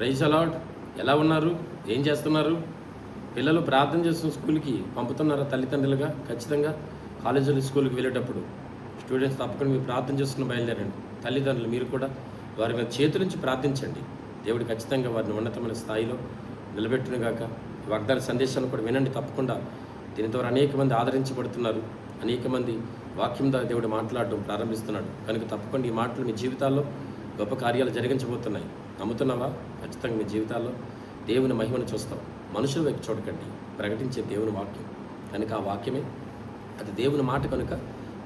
Praise అలాడ్. ఎలా ఉన్నారు? ఏం చేస్తున్నారు? పిల్లలు ప్రార్థన చేస్తున్న స్కూల్కి పంపుతున్నారా తల్లిదండ్రులుగా? ఖచ్చితంగా కాలేజీలు స్కూల్కి వెళ్ళేటప్పుడు స్టూడెంట్స్ తప్పకుండా మీరు ప్రార్థన చేసుకుని బయలుదేరండి. తల్లిదండ్రులు మీరు కూడా వారి మీద చేతుల నుంచి ప్రార్థించండి. దేవుడు ఖచ్చితంగా వారిని ఉన్నతమైన స్థాయిలో నిలబెట్టునుగాక. ఈ వాగ్దాన సందేశాన్ని కూడా వినండి తప్పకుండా. దీని ద్వారా అనేక మంది ఆదరించబడుతున్నారు. అనేక మంది వాక్యం ద్వారా దేవుడు మాట్లాడడం ప్రారంభిస్తున్నాడు. కనుక తప్పకుండా ఈ మాటలు మీ జీవితాల్లో గొప్ప కార్యాలు జరిగించబోతున్నాయి. నమ్ముతున్నావా? ఖచ్చితంగా మీ జీవితాల్లో దేవుని మహిమను చూస్తాం. మనుషుల వైపు చూడకండి, ప్రకటించే దేవుని వాక్యం కనుక ఆ వాక్యమే అది దేవుని మాట కనుక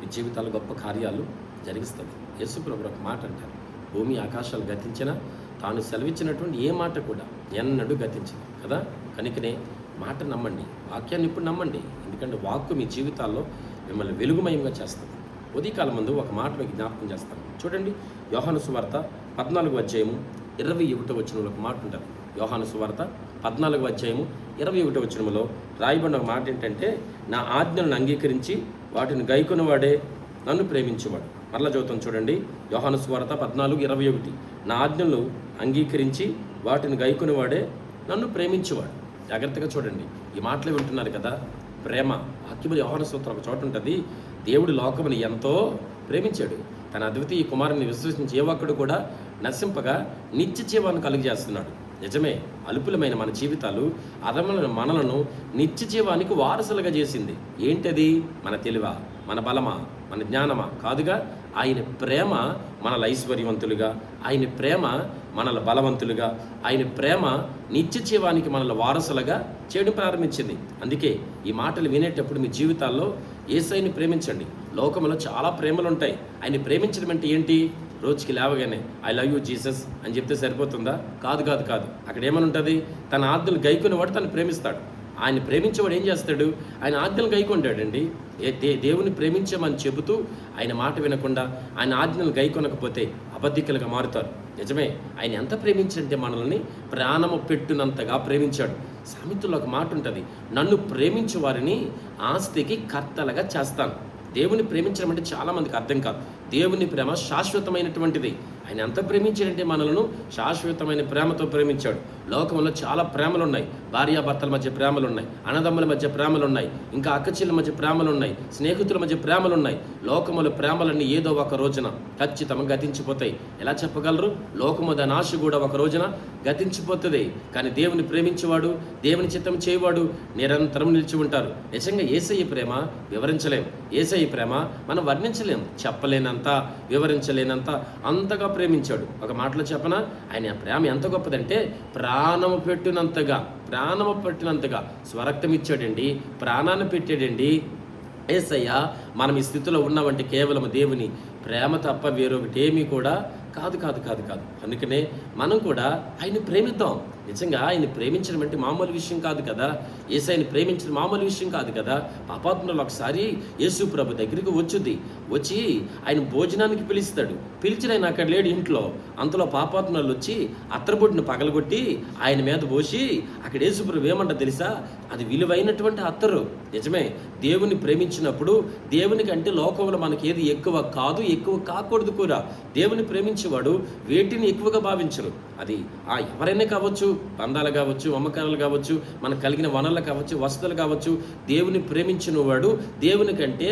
మీ జీవితాల్లో గొప్ప కార్యాలు జరిగిస్తుంది. యేసు ప్రభువు ఒక మాట అంటారు, భూమి ఆకాశాలు గతించినా తాను సెలవిచ్చినటువంటి ఏ మాట కూడా ఎన్నడూ గతించదు కదా. కనుకనే మాట నమ్మండి, వాక్యాన్ని ఇప్పుడు నమ్మండి. ఎందుకంటే వాక్కు మీ జీవితాల్లో మిమ్మల్ని వెలుగుమయంగా చేస్తుంది. ఉదయకాలం ముందు ఒక మాట మీకు జ్ఞాపకం చేస్తాను. చూడండి, యోహాను సువార్త 14:21 ఒక మాట ఉంటుంది. యోహాను సువార్త 14:21 రాయబడిన ఒక మాట ఏంటంటే, నా ఆజ్ఞలను అంగీకరించి వాటిని గైకొనివాడే నన్ను ప్రేమించేవాడు. మరలా చదువుతాం చూడండి, యోహాను సువార్త 14:21 నా ఆజ్ఞలు అంగీకరించి వాటిని గైకొనివాడే నన్ను ప్రేమించేవాడు. జాగ్రత్తగా చూడండి, ఈ మాటలు వింటున్నారు కదా. ప్రేమ వాక్యములు యోహాను సూత్రం ఒక చోట ఉంటుంది. దేవుడు లోకముని ఎంతో ప్రేమించాడు, తన అద్వితీయ కుమారుని విశ్వసించి ఏ ఒక్కడు కూడా నశింపగా నిత్య జీవాన్ని కలుగజేస్తున్నాడు. నిజమే, అలుపులమైన మన జీవితాలు అదములైన మనలను నిత్య జీవానికి వారసులుగా చేసింది. ఏంటది? మన తెలివా, మన బలమా, మన జ్ఞానమా? కాదుగా. ఆయన ప్రేమ మనల ఐశ్వర్యవంతులుగా, ఆయన ప్రేమ మనల బలవంతులుగా, ఆయన ప్రేమ నిత్య జీవానికి మనల వారసులుగా చేయడం ప్రారంభించింది. అందుకే ఈ మాటలు వినేటప్పుడు మీ జీవితాల్లో యేసయ్యని ప్రేమించండి. లోకంలో చాలా ప్రేమలు ఉంటాయి. ఆయన ప్రేమించడం అంటే ఏంటి? రోజుకి లేవగానే ఐ లవ్ యూ జీసస్ అని చెప్తే సరిపోతుందా? కాదు కాదు కాదు. అక్కడ ఏమని ఉంటుంది? తన ఆజ్ఞలు గైకొనేవాడు తను ప్రేమిస్తాడు. ఆయన ప్రేమించేవాడు ఏం చేస్తాడు? ఆయన ఆజ్ఞలు గైకొంటాడండి. దేవుని ప్రేమించామని చెబుతూ ఆయన మాట వినకుండా ఆయన ఆజ్ఞలు గైకొనకపోతే అబద్ధికులుగా మారుతారు. నిజమే, ఆయన ఎంత ప్రేమించంటే మనల్ని ప్రాణము పెట్టునంతగా ప్రేమించాడు. సామెతల్లో ఒక మాట ఉంటుంది, నన్ను ప్రేమించే వారిని ఆస్తికి కర్తలుగా చేస్తాను. దేవుని ప్రేమించడం అంటే చాలామందికి అర్థం కాదు. దేవుని ప్రేమ శాశ్వతమైనటువంటిది. ఆయన ఎంత ప్రేమించాడంటే మనలను శాశ్వతమైన ప్రేమతో ప్రేమించాడు. లోకంలో చాలా ప్రేమలు ఉన్నాయి. భార్యాభర్తల మధ్య ప్రేమలు ఉన్నాయి, అన్నదమ్ముల మధ్య ప్రేమలు ఉన్నాయి, ఇంకా అక్కచెల్లెల మధ్య ప్రేమలు ఉన్నాయి, స్నేహితుల మధ్య ప్రేమలు ఉన్నాయి. లోకముల ప్రేమలన్నీ ఏదో ఒక రోజున ఖచ్చితంగా గతించిపోతాయి. ఎలా చెప్పగలరు? లోకము దాని ఆశ కూడా ఒక రోజున గతించిపోతుంది. కానీ దేవుని ప్రేమించేవాడు, దేవుని చిత్తం చేయవాడు నిరంతరం నిలిచి ఉంటారు. నిజంగా యేసయ్య ప్రేమ వివరించలేం. యేసయ్య ప్రేమ మనం వర్ణించలేం, చెప్పలేనంత, వివరించలేనంత అంతగా ప్రేమించాడు. ఒక మాటలో చెప్పనా, ఆయన ప్రేమ ఎంత గొప్పదంటే ప్రాణము పెట్టినంతగా స్వరక్తం ఇచ్చాడండి, ప్రాణాన్ని పెట్టాడండి. యేసయ్య మనం ఈ స్థితిలో ఉన్నామంటే కేవలం దేవుని ప్రేమ తప్ప వేరొకటేమీ కూడా కాదు. అందుకనే మనం కూడా ఆయన్ని ప్రేమిద్దాం. నిజంగా ఆయన్ని ప్రేమించడం అంటే మామూలు విషయం కాదు కదా. యేసయ్యని ప్రేమించడం మామూలు విషయం కాదు కదా. పాపాత్ములు ఒకసారి యేసు ప్రభు దగ్గరికి వచ్చి ఆయన భోజనానికి పిలుస్తాడు. పిలిచిన ఆయన అక్కడ లేడు ఇంట్లో. అంతలో పాపాత్ములు వచ్చి అత్తరబొట్టును పగలగొట్టి ఆయన మీద పోసి అక్కడ యేసు ప్రభు ఏమంట తెలుసా? అది విలువైనటువంటి అత్తరు. నిజమే, దేవుని ప్రేమించినప్పుడు దేవునికి అంటే లోకంలో మనకి ఏది ఎక్కువ కాదు, ఎక్కువ కాకూడదు కూడా. దేవుని ప్రేమించేవాడు వేటిని ఎక్కువగా భావించరు. అది ఎవరైనా కావచ్చు, బంధాలు కావచ్చు, అమ్మకాలు కావచ్చు, మనకు కలిగిన వనరులు కావచ్చు, వసతులు కావచ్చు. దేవుని ప్రేమించిన వాడు దేవుని కంటే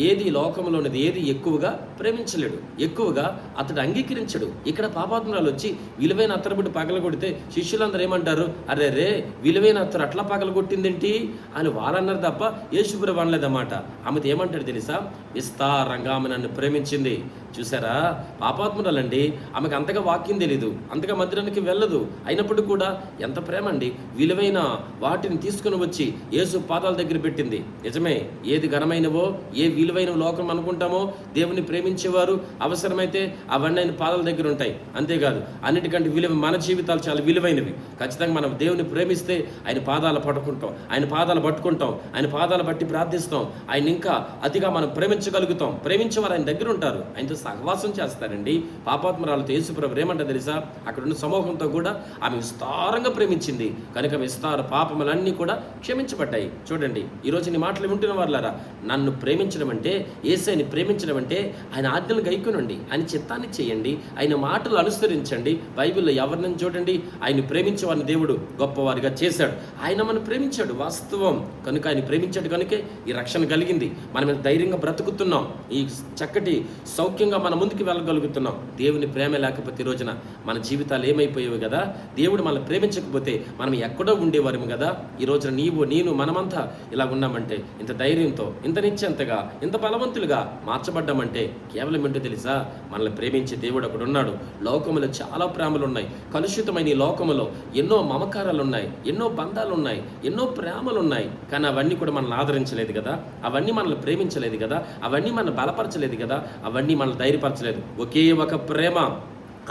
ఏది లోకంలోనిది ఏది ఎక్కువగా ప్రేమించలేడు, ఎక్కువగా అతడు అంగీకరించడు. ఇక్కడ పాపాత్మురాలు వచ్చి విలువైన అత్తరబుడ్డి పగలగొడితే శిష్యులందరూ ఏమంటారు? అరే రే, విలువైన అత్తరు అట్లా పగలగొట్టిందేంటి అని వాళ్ళన్నారు తప్ప యేసుప్రభు అనలేదన్నమాట. ఆమెతో ఏమంటాడు తెలుసా? విస్తారంగా ఆమె నన్ను ప్రేమించింది. చూసారా, పాపాత్మురాలండి. ఆమెకు అంతగా వాక్యం తెలీదు, అంతగా మందిరానికి వెళ్ళదు. అయినప్పుడు కూడా ఎంత ప్రేమ అండి. విలువైన వాటిని తీసుకుని వచ్చి యేసు పాదాల దగ్గర పెట్టింది. నిజమే, ఏది ఘనమైనవో, ఏ విలువైన లోకం అనుకుంటామో దేవుని ప్రేమించేవారు అవసరమైతే అవన్నీ ఆయన పాదాల దగ్గర ఉంటాయి. అంతేకాదు, అన్నిటికంటే మన జీవితాలు చాలా విలువైనవి. ఖచ్చితంగా మనం దేవుని ప్రేమిస్తే ఆయన పాదాలు పట్టుకుంటాం, ఆయన పాదాలు పట్టుకుంటాం, ఆయన పాదాలు బట్టి ప్రార్థిస్తాం. ఆయన ఇంకా అతిగా మనం ప్రేమించగలుగుతాం. ప్రేమించేవారు ఆయన దగ్గర ఉంటారు, ఆయనతో సహవాసం చేస్తారండి. పాపాత్మరాలతో యేసుప్రభు ఏమంట తెలుసా? అక్కడున్న సమూహంతో కూడా ఆమె విస్తారంగా ప్రేమించింది కనుక విస్తార పాపములన్నీ కూడా క్షమించబడ్డాయి. చూడండి, ఈరోజు నీ మాటలు వింటున్న వాళ్ళారా, నన్ను ప్రేమించడం అంటే, యేసయ్యని ప్రేమించడం అంటే ఆయన ఆజ్ఞలు గైకొనండి, ఆయన చిత్తాన్ని చేయండి, ఆయన మాటలు అనుసరించండి. బైబిల్లో ఎవరిని చూడండి, ఆయన ప్రేమించే వారిని దేవుడు గొప్పవారిగా చేశాడు. ఆయన మనం ప్రేమించాడు, వాస్తవం. కనుక ఆయన ప్రేమించాడు కనుకే ఈ రక్షణ కలిగింది. మనం ధైర్యంగా బ్రతుకుతున్నాం, ఈ చక్కటి సౌఖ్యంగా మన ముందుకు వెళ్ళగలుగుతున్నాం. దేవుని ప్రేమ లేకపోతే ఈ రోజున మన జీవితాలు ఏమైపోయేవి కదా. దేవుడు మనల్ని ప్రేమించకపోతే మనం ఎక్కడో ఉండేవారు కదా. ఈ రోజున నీవు నేను మనమంతా ఇలా ఉన్నామంటే, ఇంత ధైర్యంతో, ఇంత నిశ్చంతగా, ఇంత బలవంతులుగా మార్చబడ్డామంటే కేవలం ఏంటో తెలుసా? మనల్ని ప్రేమించే దేవుడు ఒకడు ఉన్నాడు. లోకములో చాలా ప్రేమలు ఉన్నాయి. కలుషితమైన ఈ లోకములో ఎన్నో మమకారాలు ఉన్నాయి, ఎన్నో బంధాలు ఉన్నాయి, ఎన్నో ప్రేమలు ఉన్నాయి. కానీ అవన్నీ కూడా మనల్ని ఆదరించలేదు కదా, అవన్నీ మనల్ని ప్రేమించలేదు కదా, అవన్నీ మనల్ని బలపరచలేదు కదా, అవన్నీ మనల్ని ధైర్యపరచలేదు. ఒకే ఒక ప్రేమ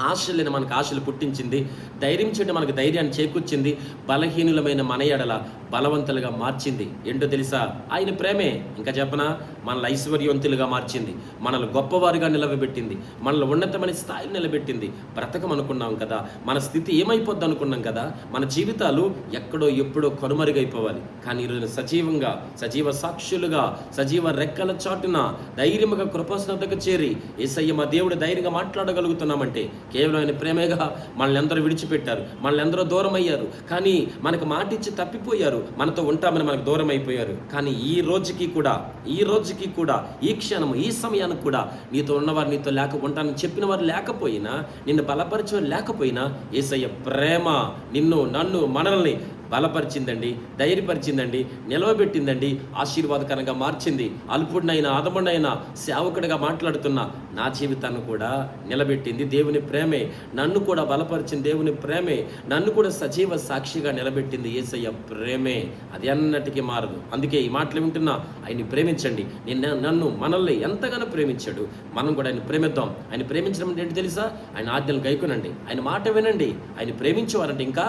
ఆశలని మనకు ఆశలు పుట్టించింది, ధైర్యం చేయడం మనకు ధైర్యాన్ని చేకూర్చింది, బలహీనులమైన మన ఎడల బలవంతులుగా మార్చింది. ఏంటో తెలుసా? ఆయన ప్రేమే. ఇంకా చెప్పనా? మనల్ని ఐశ్వర్యవంతులుగా మార్చింది, మనల్ని గొప్పవారుగా నిలబెట్టింది, మనల్ని ఉన్నతమైన స్థాయిని నిలబెట్టింది. బ్రతకమనుకున్నాం కదా, మన స్థితి ఏమైపోద్ది అనుకున్నాం కదా, మన జీవితాలు ఎక్కడో ఎప్పుడో కనుమరుగైపోవాలి. కానీ ఈరోజు సజీవంగా, సజీవ సాక్షులుగా, సజీవ రెక్కల చాటున ధైర్యముగా కృపాసనకు చేరి యేసయ్య మా దేవుడు ధైర్యంగా మాట్లాడగలుగుతున్నామంటే కేవలం ఆయన ప్రేమేగా. మనల్ని ఎందరో విడిచిపెట్టారు, మనల్ని ఎందరో దూరం అయ్యారు, కానీ మనకు మాటిచ్చి తప్పిపోయారు, మనతో ఉంటామని మనకు దూరం అయిపోయారు. కానీ ఈ రోజుకి కూడా, ఈ క్షణము, ఈ సమయానికి కూడా నీతో ఉన్నవారు, నీతో ఉంటానని చెప్పిన వారు లేకపోయినా, నిన్ను బలపరిచే లేకపోయినా, యేసయ్య ప్రేమ నిన్ను, నన్ను, మనల్ని బలపరిచిందండి, ధైర్యపరిచిందండి, నిలవబెట్టిందండి, ఆశీర్వాదకరంగా మార్చింది. అల్పుడినైనా ఆదముడైనా సేవకుడిగా మాట్లాడుతున్న నా జీవితాన్ని కూడా నిలబెట్టింది దేవుని ప్రేమే. నన్ను కూడా బలపరిచింది దేవుని ప్రేమే. నన్ను కూడా సజీవ సాక్షిగా నిలబెట్టింది యేసయ్య ప్రేమే. అది అన్నటికీ మారదు. అందుకే ఈ మాటలు వింటున్నా, ఆయన్ని ప్రేమించండి. నన్ను, మనల్ని ఎంతగానో ప్రేమించాడు, మనం కూడా ఆయన ప్రేమిద్దాం. ఆయన ప్రేమించడం అంటే ఏంటి తెలుసా? ఆయన ఆజ్ఞలు గైకొనండి, ఆయన మాట వినండి. ఆయన ప్రేమించేవారంటే ఇంకా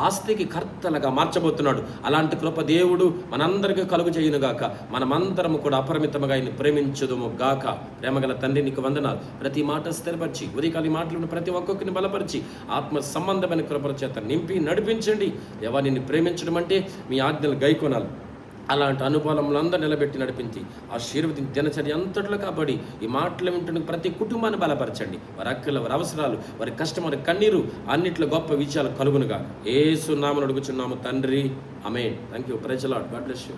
ఆస్తికి కర్తల మార్చబోతున్నాడు. అలాంటి కృప దేవుడు మనందరికీ కలుగు చేయను గాక. మనమందరము కూడా అపరిమితముగా ఆయన ప్రేమించుదుము గాక. ప్రేమగల తండ్రి, నీకు వందనాలు. ప్రతి మాట స్థిరపరిచి, ఉదయకాలి మాటలు ప్రతి ఒక్కొక్కరిని బలపరిచి, ఆత్మ సంబంధమైన కృపల చేత నింపి నడిపించండి. ఎవరిని ప్రేమించడం అంటే మీ ఆజ్ఞలు గైకొనాలి. అలాంటి అనుభవాలందరూ నిలబెట్టి నడిపించి ఆశీర్వదించి దినచర్య అంతట్లో కాబట్టి ఈ మాటలు వింటున్న ప్రతి కుటుంబాన్ని బలపరచండి. వారి అక్కలు, వారి అవసరాలు, వారి కష్టం, వారి కన్నీరు అన్నిట్లో గొప్ప విజయాలు కలుగునుగా. యేసు నామమున అడుగుచున్నాము తండ్రి, amen. Thank you. Praise the Lord. God bless you.